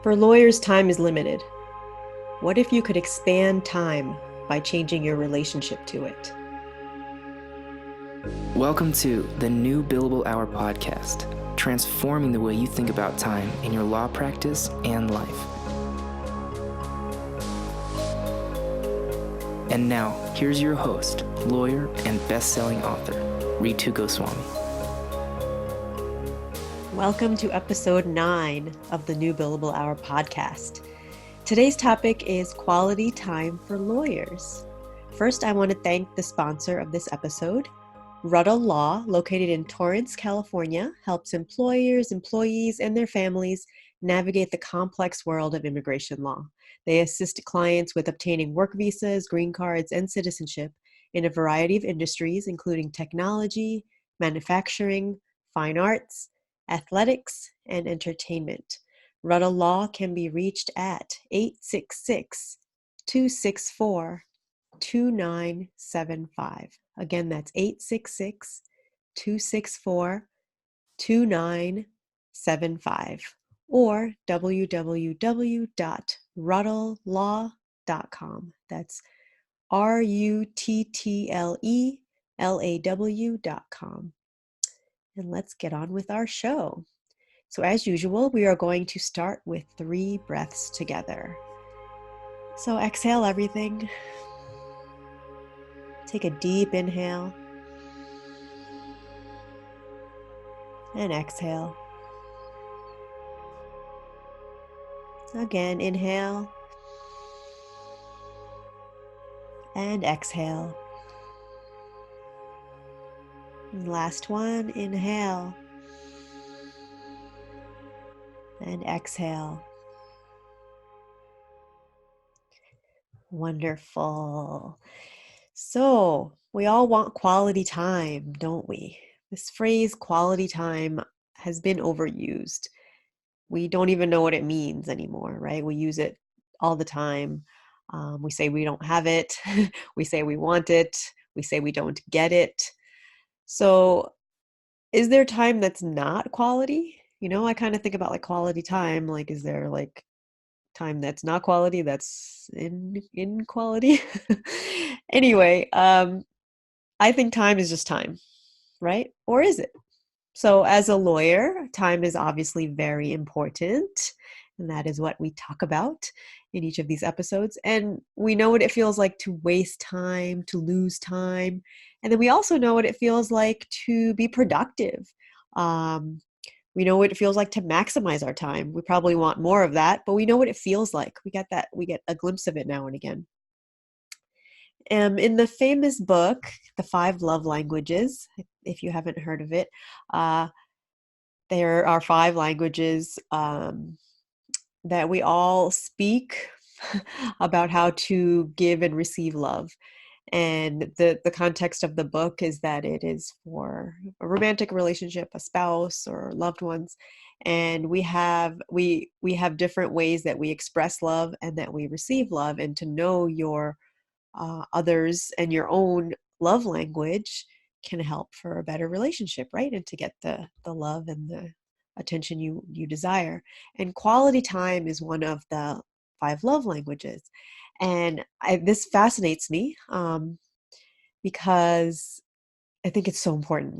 For lawyers, time is limited. What if you could expand time by changing your relationship to it? Welcome to the New Billable Hour podcast, transforming the way you think about time in your law practice and life. And now, here's your host, lawyer and best-selling author, Ritu Goswamy. Welcome to episode 9 of the New Billable Hour podcast. Today's topic is quality time for lawyers. First, I want to thank the sponsor of this episode. Ritu Law, located in Torrance, California, helps employers, employees, and their families navigate the complex world of immigration law. They assist clients with obtaining work visas, green cards, and citizenship in a variety of industries, including technology, manufacturing, fine arts, athletics, and entertainment. Ritu Law can be reached at 866-264-2975. Again, that's 866-264-2975 or www.ruttelaw.com. That's RUTTLELAW.com. And let's get on with our show. So as usual, we are going to start with 3 breaths together. So exhale everything. Take a deep inhale. And exhale. Again, inhale. And exhale. And last one, inhale. And exhale. Wonderful. So we all want quality time, don't we? This phrase quality time has been overused. We don't even know what it means anymore, right? We use it all the time. We say we don't have it. We say we want it. We say we don't get it. So is there time that's not quality? I kind of think about like quality time. Like, is there like time that's not quality, that's in quality? Anyway, I think time is just time, right? Or is it? So as a lawyer, time is obviously very important, and that is what we talk about in each of these episodes. And we know what it feels like to waste time, to lose time. And then we also know what it feels like to be productive. We know what it feels like to maximize our time. We probably want more of that, but we know what it feels like. We get a glimpse of it now and again. In the famous book, The 5 Love Languages, if you haven't heard of it, there are 5 languages that we all speak about how to give and receive love. And the context of the book is that it is for a romantic relationship, a spouse or loved ones. And we have different ways that we express love and that we receive love. And to know your others and your own love language can help for a better relationship, right? And to get the love and the attention you desire. And quality time is one of the 5 love languages. And this fascinates me because I think it's so important,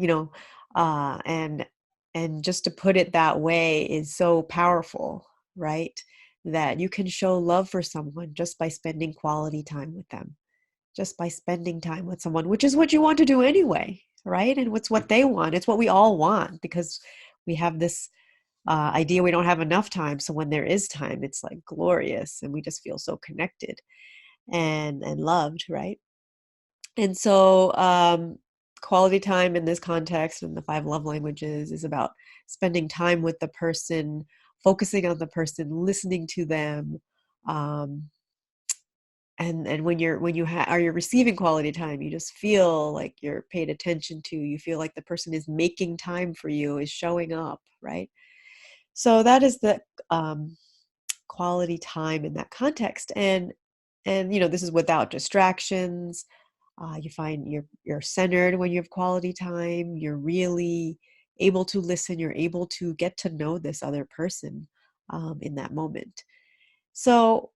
and just to put it that way is so powerful, right? That you can show love for someone just by spending quality time with them, just by spending time with someone, which is what you want to do anyway, right? And it's what they want. It's what we all want, because we have this idea we don't have enough time. So when there is time, it's like glorious, and we just feel so connected and loved, right? And so quality time in this context and the 5 love languages is about spending time with the person, focusing on the person, listening to them. And when you're receiving quality time, you just feel like you're paid attention to. You feel like the person is making time for you, is showing up, right? So that is the quality time in that context. And this is without distractions. You find you're centered when you have quality time. You're really able to listen. You're able to get to know this other person in that moment. So,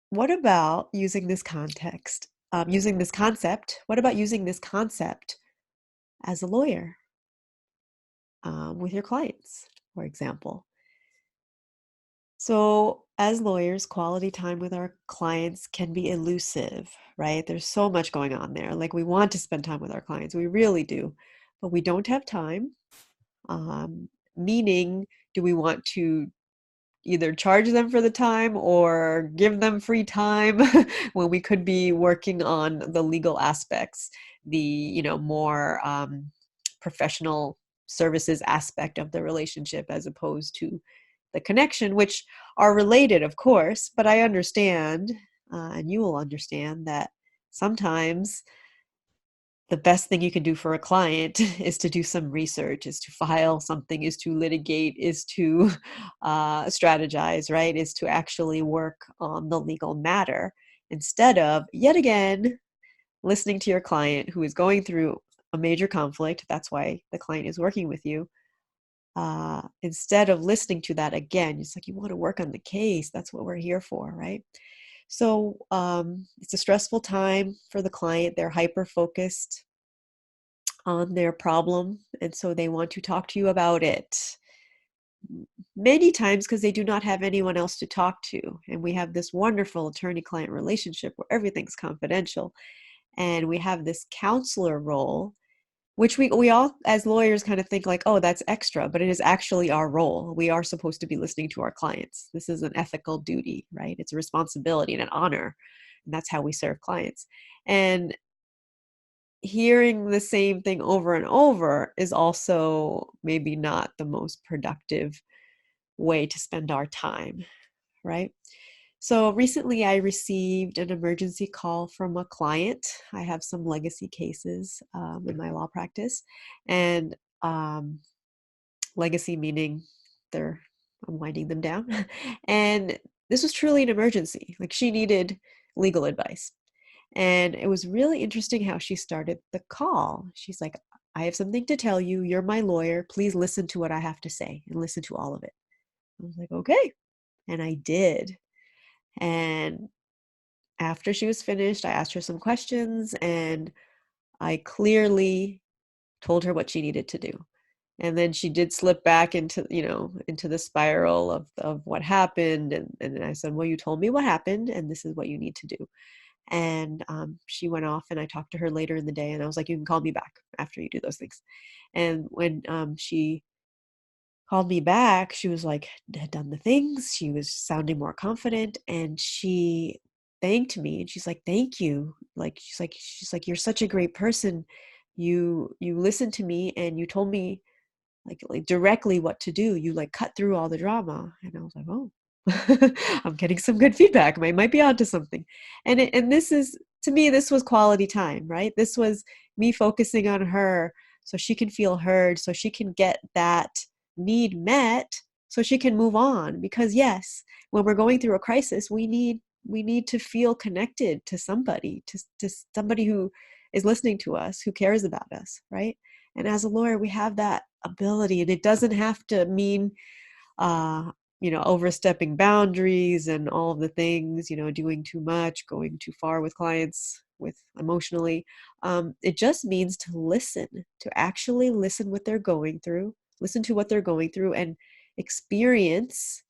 what about using this context, using this concept? What about using this concept as a lawyer with your clients, for example? So, as lawyers, quality time with our clients can be elusive, right? There's so much going on there. Like, we want to spend time with our clients, we really do, but we don't have time. Meaning, do we want to either charge them for the time or give them free time when we could be working on the legal aspects, the more professional services aspect of the relationship, as opposed to the connection, which are related, of course. But I understand, and you will understand, that sometimes the best thing you can do for a client is to do some research, is to file something, is to litigate, is to strategize, right? Is to actually work on the legal matter instead of, yet again, listening to your client who is going through a major conflict. That's why the client is working with you. Instead of listening to that again, it's like, you want to work on the case. That's what we're here for, right? So it's a stressful time for the client. They're hyper focused on their problem, and so they want to talk to you about it many times because they do not have anyone else to talk to. And we have this wonderful attorney-client relationship where everything's confidential, and we have this counselor role, which we all as lawyers kind of think like, oh, that's extra, but it is actually our role. We are supposed to be listening to our clients. This is an ethical duty, right? It's a responsibility and an honor, and that's how we serve clients. And hearing the same thing over and over is also maybe not the most productive way to spend our time, right? So recently I received an emergency call from a client. I have some legacy cases in my law practice, and legacy meaning I'm winding them down. And this was truly an emergency. Like, she needed legal advice. And it was really interesting how she started the call. She's like, I have something to tell you. You're my lawyer. Please listen to what I have to say and listen to all of it. I was like, okay. And I did. And after she was finished, I asked her some questions, and I clearly told her what she needed to do. And then she did slip back into, into the spiral of what happened. And I said, well, you told me what happened, and this is what you need to do. And she went off, and I talked to her later in the day, and I was like, you can call me back after you do those things. And when she called me back, she was like, had done the things. She was sounding more confident, and she thanked me, and she's like, thank you. Like, she's like, you're such a great person. You listened to me, and you told me like directly what to do. You like cut through all the drama. And I was like, oh, I'm getting some good feedback. I might be onto something. And this is, to me, this was quality time, right? This was me focusing on her so she can feel heard, so she can get that need met, so she can move on. Because yes, when we're going through a crisis, we need to feel connected to somebody, to somebody who is listening to us, who cares about us, right? And as a lawyer, we have that ability, and it doesn't have to mean overstepping boundaries and all of the things, doing too much, going too far with clients, with emotionally. It just means to listen, to actually listen what they're going through, listen to what they're going through, and experience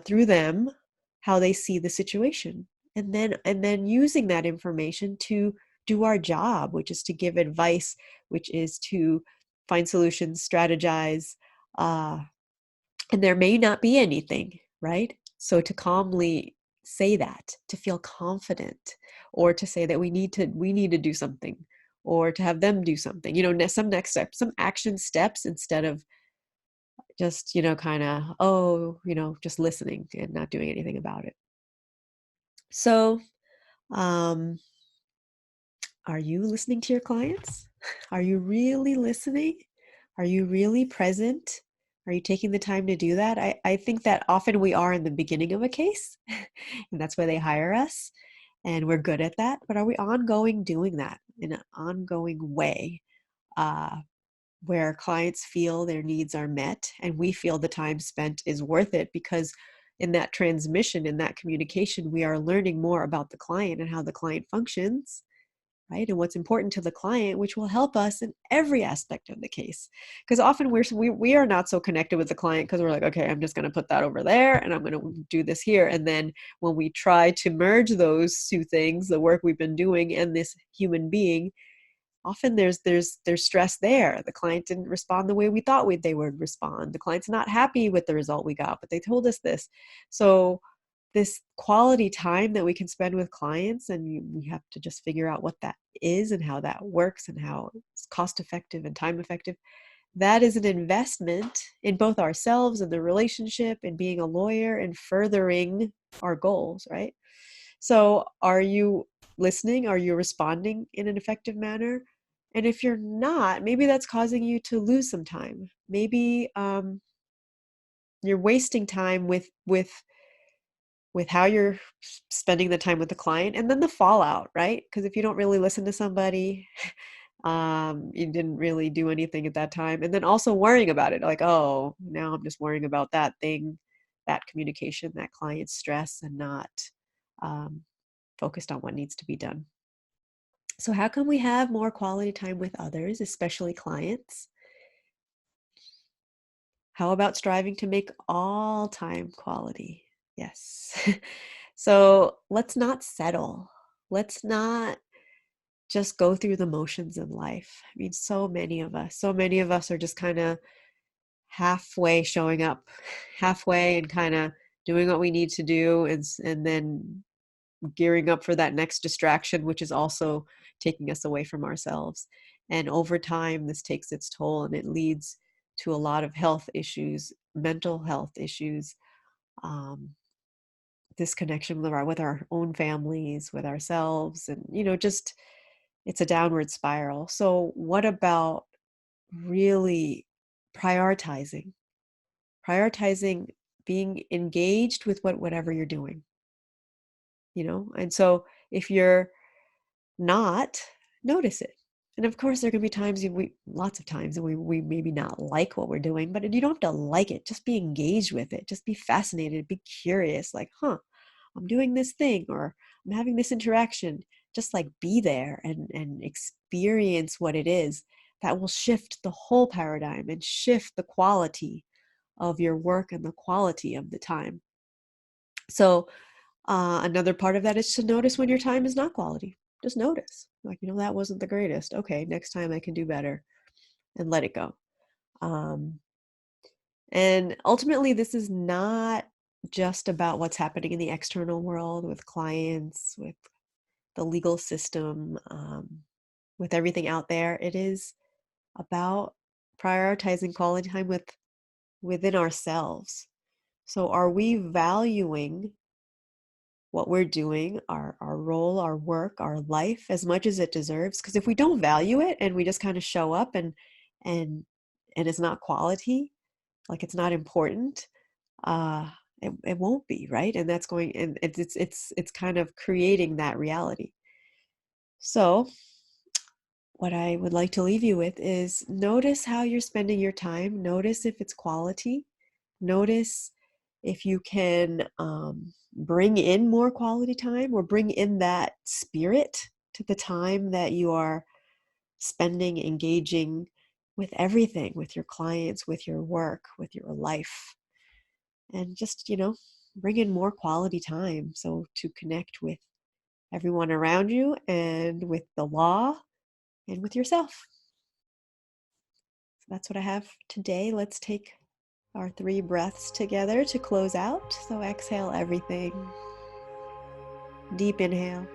through them how they see the situation, and then using that information to do our job, which is to give advice, which is to find solutions, strategize, uh, and there may not be anything, right? So to calmly say that, to feel confident, or to say that we need to do something, or to have them do something, some next steps, some action steps, instead of just, kind of, just listening and not doing anything about it. So, um, are you listening to your clients? Are you really listening? Are you really present? Are you taking the time to do that? I think that often we are in the beginning of a case, and that's why they hire us, and we're good at that. But are we ongoing doing that in an ongoing way? where clients feel their needs are met and we feel the time spent is worth it, because in that transmission, in that communication, we are learning more about the client and how the client functions, right? And what's important to the client, which will help us in every aspect of the case. Because often we are not so connected with the client because we're like, okay, I'm just going to put that over there and I'm going to do this here. And then when we try to merge those two things, the work we've been doing and this human being, often there's stress there. The client didn't respond the way we thought they would respond. The client's not happy with the result we got, but they told us this. So this quality time that we can spend with clients, and we have to just figure out what that is and how that works and how it's cost effective and time effective. That is an investment in both ourselves and the relationship and being a lawyer and furthering our goals, right? So are you listening? Are you responding in an effective manner? And if you're not, maybe that's causing you to lose some time. Maybe you're wasting time with how you're spending the time with the client, and then the fallout, right? Because if you don't really listen to somebody, you didn't really do anything at that time, and then also worrying about it, like, oh, now I'm just worrying about that thing, that communication, that client stress, and not um, focused on what needs to be done. So how can we have more quality time with others, especially clients? How about striving to make all time quality? Yes. So let's not settle. Let's not just go through the motions in life. I mean, so many of us are just kind of halfway showing up, halfway and kind of doing what we need to do, and then gearing up for that next distraction, which is also taking us away from ourselves. And over time, this takes its toll and it leads to a lot of health issues, mental health issues, um, disconnection with our own families, with ourselves, and, just it's a downward spiral. So, what about really prioritizing, prioritizing being engaged with whatever you're doing, And so, if you're not, notice it. And of course, there can be times lots of times that we maybe not like what we're doing, but you don't have to like it. Just be engaged with it. Just be fascinated, be curious, like, I'm doing this thing, or I'm having this interaction. Just like be there and experience what it is. That will shift the whole paradigm and shift the quality of your work and the quality of the time. So another part of that is to notice when your time is not quality. Just notice, like, that wasn't the greatest. Okay, next time I can do better, and let it go. Um, and ultimately, this is not just about what's happening in the external world with clients, with the legal system, with everything out there. It is about prioritizing quality time within ourselves. So, are we valuing what we're doing, our role, our work, our life as much as it deserves? Because if we don't value it and we just kind of show up and and it's not quality, like it's not important, it won't be, right? And that's going, and it's kind of creating that reality. So what I would like to leave you with is notice how you're spending your time. Notice if it's quality. Notice if you can bring in more quality time, or bring in that spirit to the time that you are spending, engaging with everything, with your clients, with your work, with your life. And just, bring in more quality time. So to connect with everyone around you and with the law and with yourself. So that's what I have today. Let's take our 3 breaths together to close out. So exhale everything. Deep inhale.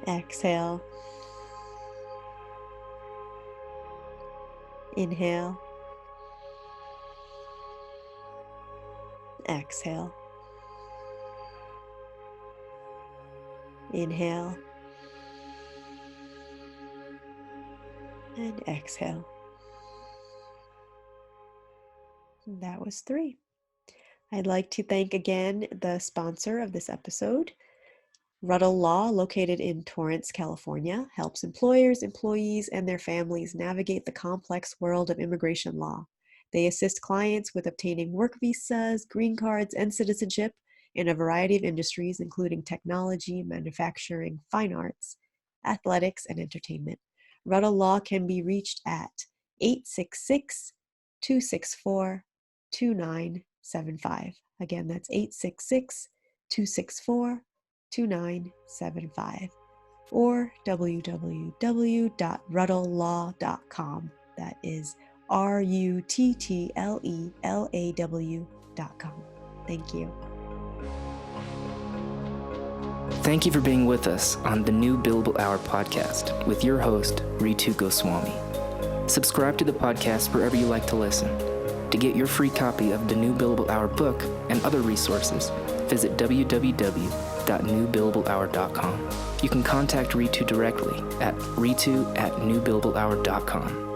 Exhale. Inhale. Exhale. Inhale. And exhale. That was 3. I'd like to thank again the sponsor of this episode, Ruddle Law, located in Torrance, California, helps employers, employees, and their families navigate the complex world of immigration law. They assist clients with obtaining work visas, green cards, and citizenship in a variety of industries, including technology, manufacturing, fine arts, athletics, and entertainment. Ruddle Law can be reached at 866 264 2975. Again, that's 866 264 2975 or www.ruttlelaw.com. That is RUTTLELAW.com. Thank you. Thank you for being with us on the New Billable Hour podcast with your host, Ritu Goswamy. Subscribe to the podcast wherever you like to listen. To get your free copy of the New Billable Hour book and other resources, visit www.newbillablehour.com. You can contact Ritu directly at ritu@newbillablehour.com.